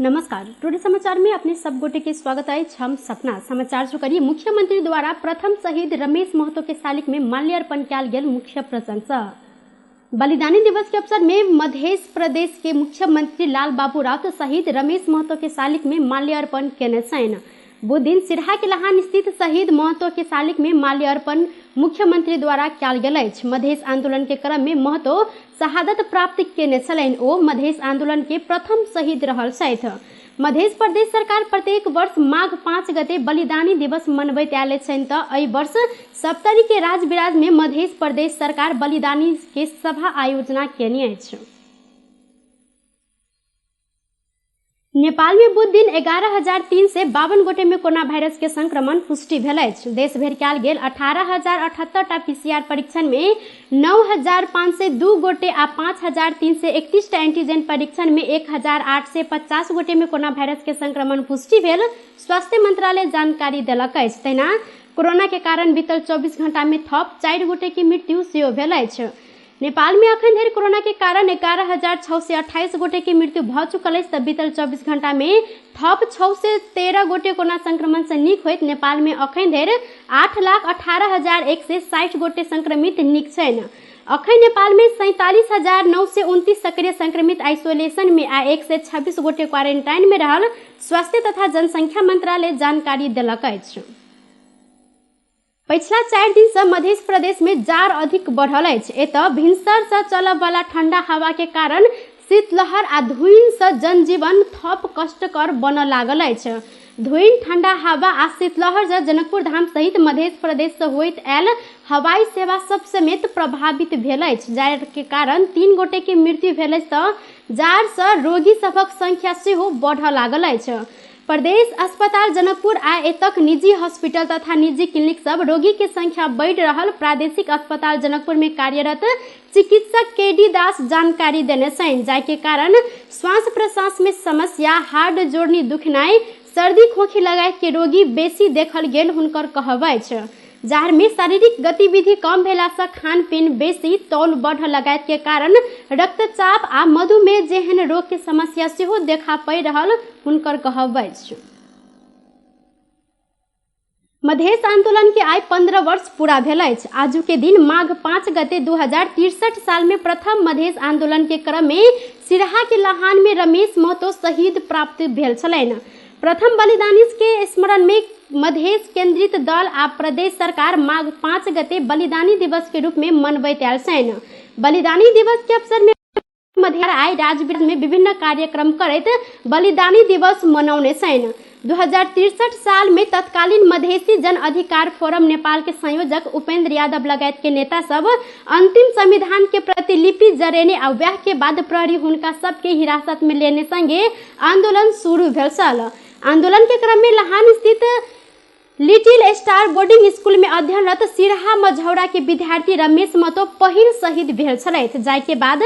नमस्कार, टुडे समाचार में अपने सब गोटे के स्वागत है। हम सपना समाचार शुरू करिए। मुख्यमंत्री द्वारा प्रथम शहीद रमेश महतो के शालिक में माल्यार्पण किया गेल मुख्य प्रशंसा। बलिदानी दिवस के अवसर में मध्य प्रदेश के मुख्यमंत्री लाल बाबू राउत शहीद रमेश महतो के शालिक में माल्यार्पण केने छन्। बुध दिन सिरहा के लहान स्थित शहीद महतो के शालिक में माल्यार्पण मुख्यमंत्री द्वारा किया गेल अछि। मधेश आंदोलन के क्रम में महतो शहादत प्राप्त केने छलनि। ओ मधेश आंदोलन के प्रथम शहीद रहल छथि। मध्य प्रदेश सरकार प्रत्येक वर्ष माघ 5 गते बलिदानी दिवस मनबैत आयल छनि त एहि वर्ष सप्तरी के राजबिराज में मध्य प्रदेश सरकार बलिदानी के सभा आयोजना केने अछि। नेपाल में बुध दिन 11,352 गोटे में कोरोना वायरस के संक्रमण पुष्टि भेल अछि। देश भरि कयल गेल 18,078 पीसीआर परीक्षण में 9,502 गोटे आ 5,331 एंटीजन परीक्षण में 1,850 गोटे में कोरोना वायरस के संक्रमण पुष्टि भेल स्वास्थ्य मंत्रालय जानकारी देलक अछि। तहिना कोरोना के कारण बीतल 24 घंटा में थप 4 गोटे की मृत्यु सेहो भेल अछि। नेपाल में अखन धरि कोरोना के कारण 11,628 गोटे की मृत्यु भ चुकल अछि। बीतल 24 घंटा में थप 613 गोटे कोरोना संक्रमण से नीक होइत नेपाल में अखन धरि 8,18,160 गोटे संक्रमित नीक छनि। अखन नेपाल में 47,929 सक्रिय संक्रमित आइसोलेशन में आ 126 गोटे क्वारंटाइन में रहल स्वास्थ्य तथा जनसंख्या मंत्रालय जानकारी देलक अछि। पिछला 4 दिन से मध्य प्रदेश में जाड़ अधिक बढ़ल अछि। एतऽ भिनसर से चलऽ वाला ठंडा हवा के कारण शीतलहर आ धुइन से जनजीवन थप कष्टकर बनऽ लागल अछि। धुइन, ठंडा हवा आ शीतलहर से जनकपुर धाम सहित मध्य प्रदेश से होइत आयल हवाई सेवा सब समेत प्रभावित भेल अछि। जाड़ के कारण 3 गोटे के मृत्यु भेल अछि तऽ जाड़ से रोगी सभक संख्या सेहो बढ़ऽ लागल अछि। प्रदेश अस्पताल जनकपुर आ एतक निजी हॉस्पिटल तथा निजी क्लिनिक सब रोगी के संख्या बढ़ रहल प्रादेशिक अस्पताल जनकपुर में कार्यरत चिकित्सक केडी दास जानकारी देने छनि। जाय के कारण श्वास प्रश्वास में समस्या, हार्ट जोड़नी दुखनाई, सर्दी खोखी लगायत के रोगी बेसी देखल गेल हुनकर कहब अछि। जाड़ में शारीरिक गतिविधि कम भेला से खान पीन बेसी, तौल बढ़ लगायत के कारण रक्तचाप आ मधुमेह जेहन रोग के समस्या सेहो देखा पड़ि रहल हुनकर कहब अछि। मधेश आंदोलन के आइ 15 वर्ष पूरा भेल अछि। आजू के दिन माघ 5 गते 2063 साल में प्रथम मधेश आंदोलन के क्रम में सिरहा के लहान में रमेश महतो शहीद प्राप्त भेल छलनि। प्रथम बलिदानी के स्मरण में मधेश केंद्रित दल आ प्रदेश सरकार माघ 5 गते बलिदानी दिवस के रूप में मनबैत आयल छनि। बलिदानी दिवस के अवसर में मध्य आइ राजबिराज में विभिन्न कार्यक्रम करैत बलिदानी दिवस मनौने छनि। 2063 साल में तत्कालीन मधेसी जन अधिकार फोरम नेपाल के संयोजक उपेंद्र यादव लगायत के नेता सब अंतिम संविधान के प्रतिलिपि जरेने आ वह के बाद प्रहरी हुनका सबके हिरासत में लेने संगे आंदोलन शुरू भेल छल। आंदोलन के क्रम में लहान स्थित लिटिल स्टार बोर्डिंग स्कूल में अध्ययनरत सिरहा मझौरा के विद्यार्थी रमेश महतो पहिल शहीद भेल छलथि। जाय के बाद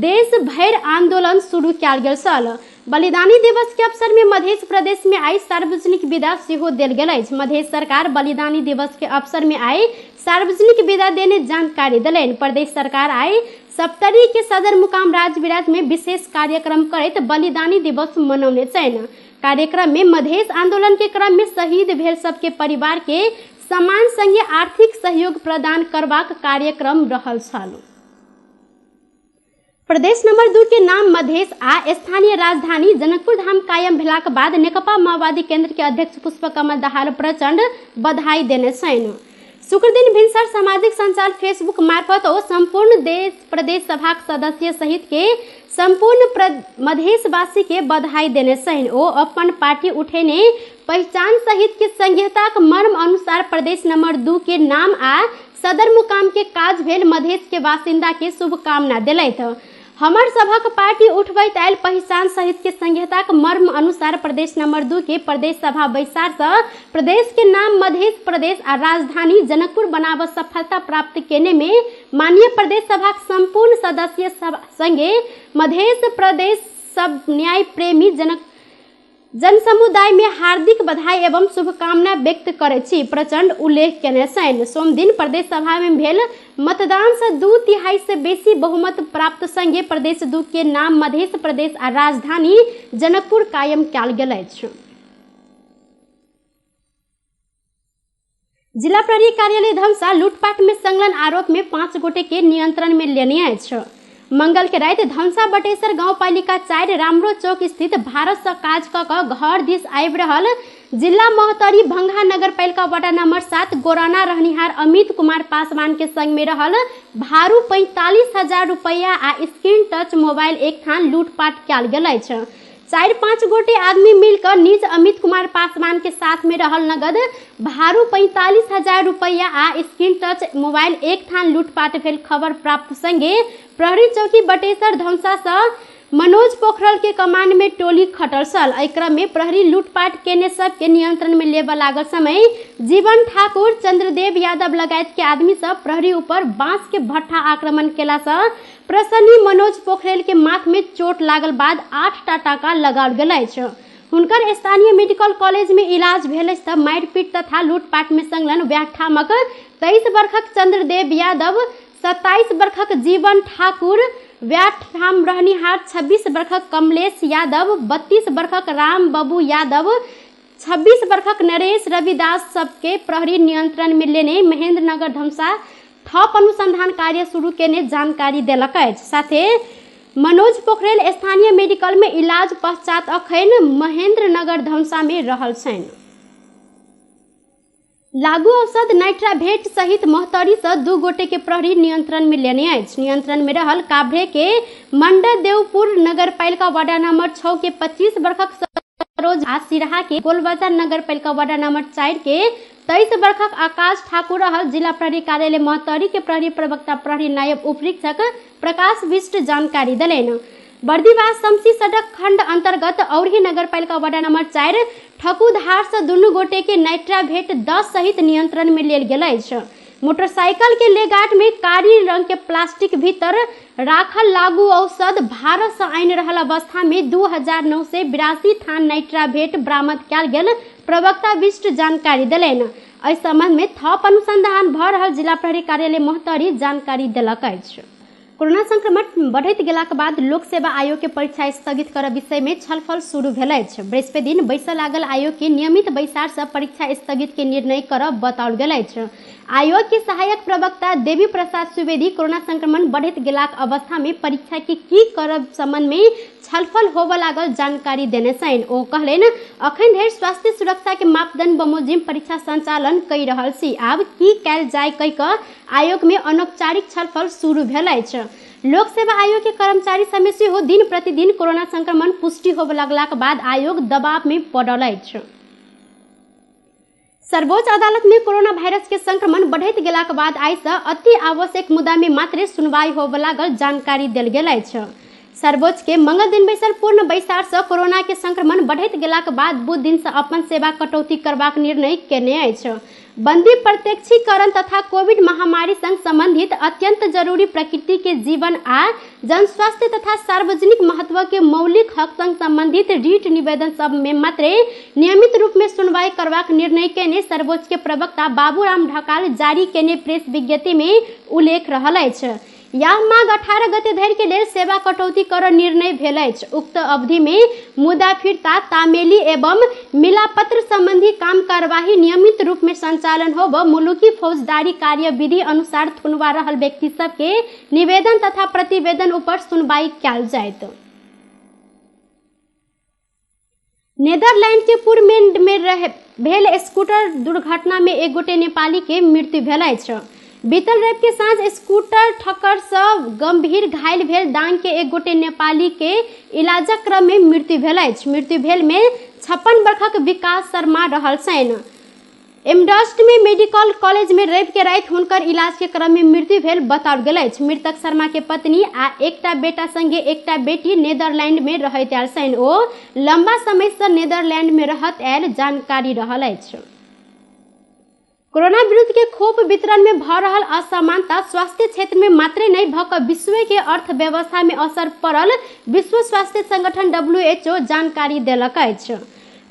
देश भरि आंदोलन शुरू कयल गेल छल। बलिदानी दिवस के अवसर में मध्य प्रदेश में आई सार्वजनिक विदा सेहो देल गेल अछि। मध्य सरकार बलिदानी दिवस के अवसर में आई सार्वजनिक विदा देने जानकारी देलनि। प्रदेश सरकार आई सप्तरी के सदर मुकाम राजबिराज में विशेष कार्यक्रम करैत बलिदानी दिवस मनौने छनि। कार्यक्रम में मधेश आंदोलन के क्रम में शहीद भेल सबके परिवार के सम्मान संगे आर्थिक सहयोग प्रदान करबाक कार्यक्रम रहल छल। प्रदेश नंबर 2 के नाम मधेश आ स्थानीय राजधानी जनकपुर धाम कायम भेलाक बाद नेकपा माओवादी केंद्र के अध्यक्ष पुष्पकमल दाहाल प्रचंड बधाई देने छनि। शुक्र दिन भिनसर सामाजिक संचार फेसबुक मार्फत ओ संपूर्ण देश प्रदेश सभा सदस्य सहित के संपूर्ण मधेशवासी के बधाई देने छनि। ओ अपन पार्टी उठेने पहचान सहित के संहिताक मर्म अनुसार प्रदेश नंबर 2 के नाम आ सदर मुकाम के काज भेल मधेश के बासिंदा के शुभकामना देलथि। हमर सभक पार्टी उठबैत आयल पहचान सहित के संहिताक मर्म अनुसार प्रदेश नंबर 2 के प्रदेश सभा बैसार से प्रदेश के नाम मध्य प्रदेश आ राजधानी जनकपुर बनाब सफलता प्राप्त केने में माननीय प्रदेश सभा संपूर्ण सदस्य संगे मध्य प्रदेश सब न्याय प्रेमी जनसमुदाय में हार्दिक बधाई एवं शुभकामना व्यक्त करैत छी, प्रचंड उल्लेख केने छनि। सोम दिन प्रदेश सभा में भेल मतदान से 2/3 से बेसी बहुमत प्राप्त संगे प्रदेश 2 के नाम मध्य प्रदेश आ राजधानी जनकपुर कायम कयल गेल अछि। जिला प्रहरी कार्यालय धमसा लूटपाट में संलग्न आरोप में 5 गोटे के नियंत्रण में लेने अछि। मंगल के रात धमसा बटेसर गाँव पालिका 4 रामरो चौक स्थित भारत से काज क घर दिस आबि रहल जिला महतरी भंगा नगर पालिका वार्ड नंबर 7 गोराना रहनिहार अमित कुमार पासवान के संग में रहल भारू 45,000 रुपया आ स्क्रीन टच मोबाइल एक थान लूटपाट कयल गेल अछि। 4-5 गोटे आदमी मिलकर निज अमित कुमार पासवान के साथ में रहल नगद भारू 45,000 रुपया आ स्क्रीन टच मोबाइल एक थान लूटपाट भेल खबर प्राप्त संगे प्रहरी चौकी बटेसर धमसा से मनोज पोखरल के कमांड में टोली खटल छल। एहि क्रम में प्रहरी लूटपाट केने सब के नियंत्रण में लेबा लागल समय जीवन ठाकुर, चंद्रदेव यादव लगायत के आदमी सब प्रहरी ऊपर बांस के भट्ठा आक्रमण केला से प्रसन्नी मनोज पोखरेल के माथ में चोट लागल बाद 8 टाका लगाओल गेल अछि। हुनकर स्थानीय मेडिकल कॉलेज में इलाज भेल तब मारपीट तथा लूटपाट में संलग्न व्याठामक 23 वर्षक चंद्रदेव यादव, 27 वर्षक जीवन ठाकुर, व्याठाम रहनिहार 26 वर्षक कमलेश यादव, 32 वर्षक राम बाबू यादव, 26 वर्षक नरेश रविदास सबके प्रहरी नियंत्रण में लेने महेंद्र नगर धमसा थप अनुसंधान कार्य शुरू केने जानकारी देलक अछि। साथे मनोज पोखरेल स्थानीय मेडिकल में इलाज पश्चात अखन महेंद्र नगर धमसा में रहल छनि। लागू औषध नाइट्राभेट सहित महतरी से 2 गोटे के प्रहरी नियंत्रण में लेने अछि। नियंत्रण में रहल काभ्रे के मंडदेवपुर नगर पालिका वार्ड नंबर 6 के 25 वर्षक सरोज आ सिराहा के गोलबाजार नगर पालिका वार्ड नंबर 4 के 23 वर्षक आकाश ठाकुर रहल। जिला प्रहरी कार्यालय महतरी के प्रहरी प्रवक्ता प्रहरी नायब उपरीक्षक प्रकाश विष्ट जानकारी दिलेन। बर्दीवास शमसी सड़क खंड अंतर्गत औरही नगर पालिका वार्ड नंबर 4 ठकुधार से 2 गोटे के नाइट्राभेट 10 सहित नियंत्रण में लेल गेल अछि। मोटरसाइकिल के लेगाट में कारी रंग के प्लास्टिक भीतर राखल लागू औषध भारत से आनि रहल अवस्था में 2009 से 82 थान नाइट्राभेट बरामद कयल गेल प्रवक्ता विष्ट जानकारी दिलेन। एहि संबंध में थप अनुसंधान भ रहल जिला प्रहरी कार्यालय महतरी जानकारी देलक अछि। कोरोना संक्रमण बढ़ैत गेलाक बाद लोक सेवा आयोग के परीक्षा स्थगित करब विषय में छलफल शुरू भेल अछि। बृहस्पति दिन बैसऽ लागल आयोग के नियमित बैसार से परीक्षा स्थगित के निर्णय करब बताओल गेल अछि। आयोग के सहायक प्रवक्ता देवी प्रसाद सुवेदी कोरोना संक्रमण बढ़ैत गेलाक अवस्था में परीक्षा के की करब संबंध में छलफल होबऽ लागल जानकारी देने छनि। ओ कहलनि अखन धरि स्वास्थ्य सुरक्षा के मापदंड बमोजिम परीक्षा संचालन कइ रहल छी, आब की कयल जाय कहि कऽ आयोग में अनौपचारिक छलफल शुरू भेल अछि। लोक सेवा आयोग के कर्मचारी समेत सेहो दिन प्रतिदिन कोरोना संक्रमण पुष्टि होबऽ लगलाक बाद आयोग दबाव में पड़ल अछि। सर्वोच्च अदालत में कोरोना वायरस के संक्रमण बढ़ैत गेलाक बाद आइ से अति आवश्यक मुद्दा में मात्र सुनवाई होबऽ लागल जानकारी देल गेल अछि। सर्वोच्च के मंगल दिन बैसल पूर्ण बैसार से कोरोना के संक्रमण बढ़ैत गेलाक बाद बुध दिन से अपन सेवा कटौती करबाक निर्णय केने अछि। बंदी प्रत्यक्षीकरण तथा कोविड महामारी संग संबंधित अत्यंत जरूरी प्रकृति के जीवन आ जन स्वास्थ्य तथा सार्वजनिक महत्व के मौलिक हक संग संबंधित रीट निवेदन सब में मात्र नियमित रूप में सुनवाई करबाक निर्णय केने सर्वोच्च के प्रवक्ता बाबूराम ढकाल जारी केने प्रेस विज्ञप्ति में उल्लेख रहल अछि। यह माघ 18 गते धरि के लेल सेवा कटौती कर निर्णय भेल अछि। उक्त अवधि में मुदाफिरता, तामेली एवं मिलापत्र संबंधी काम कार्यवाही नियमित रूप में संचालन होबऽ मुलुकी फौजदारी कार्य विधि अनुसार थुनवा रहल व्यक्ति सब के निवेदन तथा प्रतिवेदन ऊपर सुनवाई कयल जायत। नेदरलैंड के पुरमेंड में भेल स्कूटर दुर्घटना में 1 गोटे नेपाली के मृत्यु भेल अछि। बीतल रवि के साँझ स्कूटर ठक्कर से गंभीर घायल भेल दांग के 1 गोटे नेपाली के इलाजक क्रम में मृत्यु भेल अछि। मृत्यु भेल में 56 वर्षक विकास शर्मा रहल छनि। एमडस्ट में मेडिकल कॉलेज में रवि के राति हुनकर इलाज के क्रम में मृत्यु भेल बताओल गेल अछि। मृतक शर्मा के पत्नी आ एकटा बेटा संगे एकटा बेटी नेदरलैंड में रहैत आयल छनि। ओ लंबा समय से नेदरलैंड में रहत आयल जानकारी रहल अछि। कोरोना विरुद्ध के खोप वितरण में भ रहल असमानता स्वास्थ्य क्षेत्र में मात्र नहीं भऽ विश्व के अर्थव्यवस्था में असर पड़ल विश्व स्वास्थ्य संगठन WHO जानकारी देलक अछि।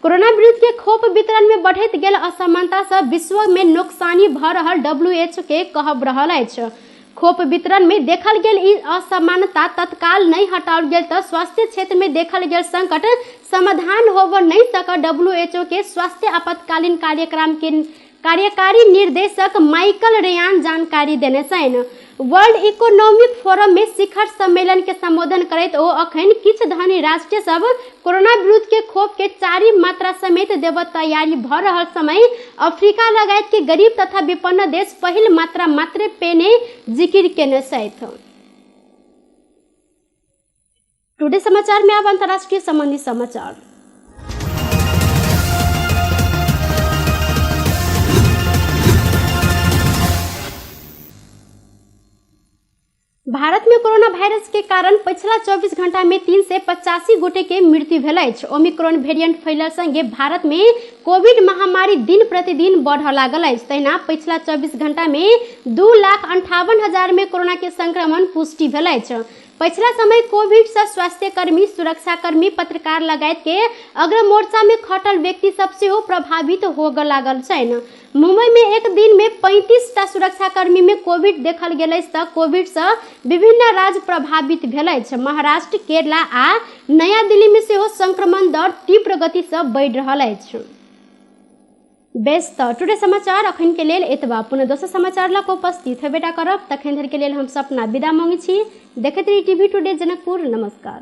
कोरोना विरुद्ध के खोप वितरण में बढ़त गेल असमानता से विश्व में नुकसानी भ रहल WHO के कहब रहल अछि। खोप वितरण में देखल गेल ई असमानता तत्काल नहीं हटाओल गेल तो स्वास्थ्य क्षेत्र में देखल गेल संकट समाधान होब नहीं सकल। WHO के स्वास्थ्य आपातकालीन कार्यक्रम के कार्यकारी निर्देशक माइकल रेयान जानकारी देने छनि। वर्ल्ड इकोनॉमिक फोरम में शिखर सम्मेलन के संबोधन करैत ओ अखन किछ धनी राष्ट्र सब कोरोना विरुद्ध के खोप के 4 मात्रा समेत देव तैयारी भ रहल समय अफ्रीका लगायत के गरीब तथा विपन्न देश पहिल मात्रा मात्र पेने जिक्र केने छथि। टुडे समाचार में अब अंतर्राष्ट्रीय संबंधी समाचार। भारत में कोरोना वायरस के कारण पिछला 24 घंटा में 3 से 85 गोटे के मृत्यु भेल अछि। ओमिक्रॉन वेरिएंट फैलल संगे भारत में कोविड महामारी दिन प्रतिदिन बढ़ लागल अछि। तहिना पिछला 24 घंटा में 2,58,000 में कोरोना के संक्रमण पुष्टि भेल अछि। पिछला समय कोविड से स्वास्थ्य कर्मी, सुरक्षा कर्मी, पत्रकार लगायत के अग्र मोर्चा में खटल व्यक्ति सब से प्रभावित हो लागल छनि। मुंबई में एक दिन में 35टा सुरक्षा कर्मी में कोविड देखल गेल अछि तऽ कोविड से विभिन्न राज्य प्रभावित भेल अछि। महाराष्ट्र, केरला आ नया दिल्ली में सेहो संक्रमण दर तीव्र गति से बढ़ि रहल अछि। बेस तऽ टुडे समाचार अखन के लेल एतबा। पुनः दोसर समाचार लऽ कऽ उपस्थित हेबेटा करब। तखन धरि के लेल हम सपना विदा मांगै छी। देखैत रही टीवी टुडे जनकपुर। नमस्कार।